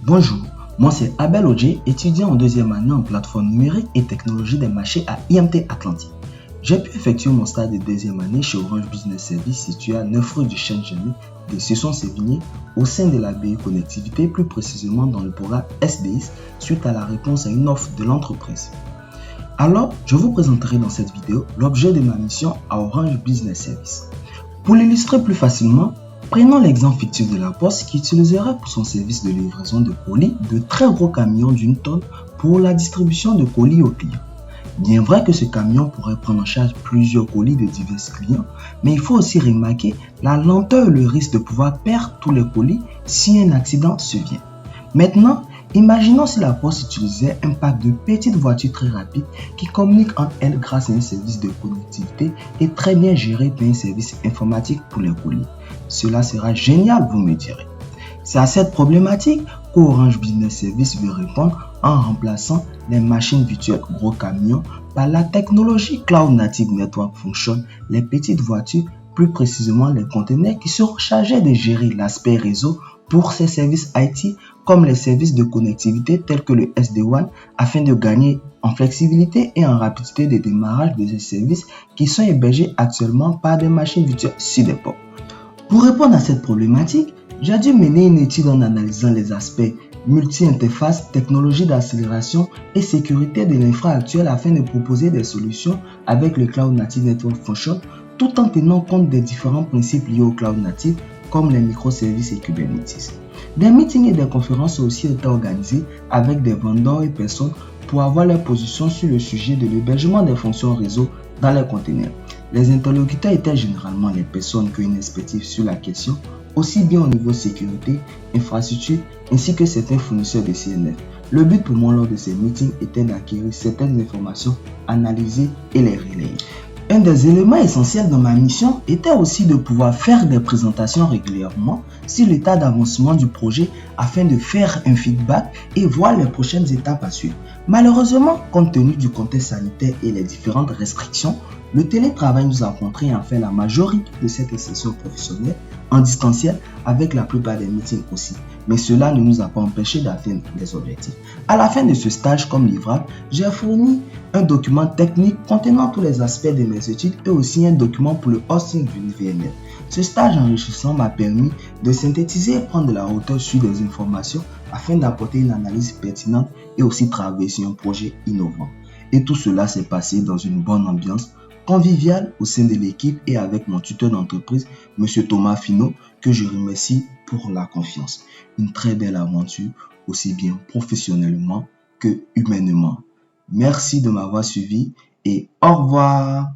Bonjour, moi c'est Abel Odje, étudiant en deuxième année en plateforme numérique et technologie des marchés à IMT Atlantique. J'ai pu effectuer mon stage de deuxième année chez Orange Business Service situé à 9 rue du Chêne-Gemmi de Cesson-Sévigné au sein de la BU Connectivité, plus précisément dans le programme SBIS suite à la réponse à une offre de l'entreprise. Alors, je vous présenterai dans cette vidéo l'objet de ma mission à Orange Business Service. Pour l'illustrer plus facilement, prenons l'exemple fictif de la Poste qui utiliserait pour son service de livraison de colis de très gros camions d'une tonne pour la distribution de colis aux clients. Bien vrai que ce camion pourrait prendre en charge plusieurs colis de divers clients, mais il faut aussi remarquer la lenteur et le risque de pouvoir perdre tous les colis si un accident survient. Maintenant, imaginons si la Poste utilisait un pack de petites voitures très rapides qui communiquent entre elles grâce à un service de connectivité et très bien géré par un service informatique pour les colis. Cela sera génial, vous me direz. C'est à cette problématique qu'Orange Business Service veut répondre en remplaçant les machines virtuelles gros camions par la technologie Cloud Native Network Function, les petites voitures, plus précisément les conteneurs qui seront chargés de gérer l'aspect réseau pour ces services IT comme les services de connectivité tels que le SD-WAN afin de gagner en flexibilité et en rapidité de démarrage de ces services qui sont hébergés actuellement par des machines virtuelles sur des ports. Pour répondre à cette problématique, j'ai dû mener une étude en analysant les aspects multi-interface, technologie d'accélération et sécurité de l'infra actuelle afin de proposer des solutions avec le Cloud Native Network Function tout en tenant compte des différents principes liés au Cloud Native comme les microservices et Kubernetes. Des meetings et des conférences ont aussi été organisés avec des vendeurs et personnes pour avoir leur position sur le sujet de l'hébergement des fonctions réseau dans les conteneurs. Les interlocuteurs étaient généralement les personnes qui ont une expertise sur la question, aussi bien au niveau sécurité, infrastructure, ainsi que certains fournisseurs de CNF. Le but pour moi lors de ces meetings était d'acquérir certaines informations, analyser et les relayer. Un des éléments essentiels dans ma mission était aussi de pouvoir faire des présentations régulièrement sur l'état d'avancement du projet afin de faire un feedback et voir les prochaines étapes à suivre. Malheureusement, compte tenu du contexte sanitaire et les différentes restrictions, le télétravail nous a contraints à faire la majorité de cette session professionnelle en distanciel avec la plupart des meetings aussi. Mais cela ne nous a pas empêché d'atteindre les objectifs. À la fin de ce stage comme livrable, j'ai fourni un document technique contenant tous les aspects de mes études et aussi un document pour le hosting du VNF. Ce stage enrichissant m'a permis de synthétiser et prendre de la hauteur sur des informations afin d'apporter une analyse pertinente et aussi travailler sur un projet innovant. Et tout cela s'est passé dans une bonne ambiance conviviale au sein de l'équipe et avec mon tuteur d'entreprise, M. Thomas Finot, que je remercie pour la confiance. Une très belle aventure, aussi bien professionnellement que humainement. Merci de m'avoir suivi et au revoir.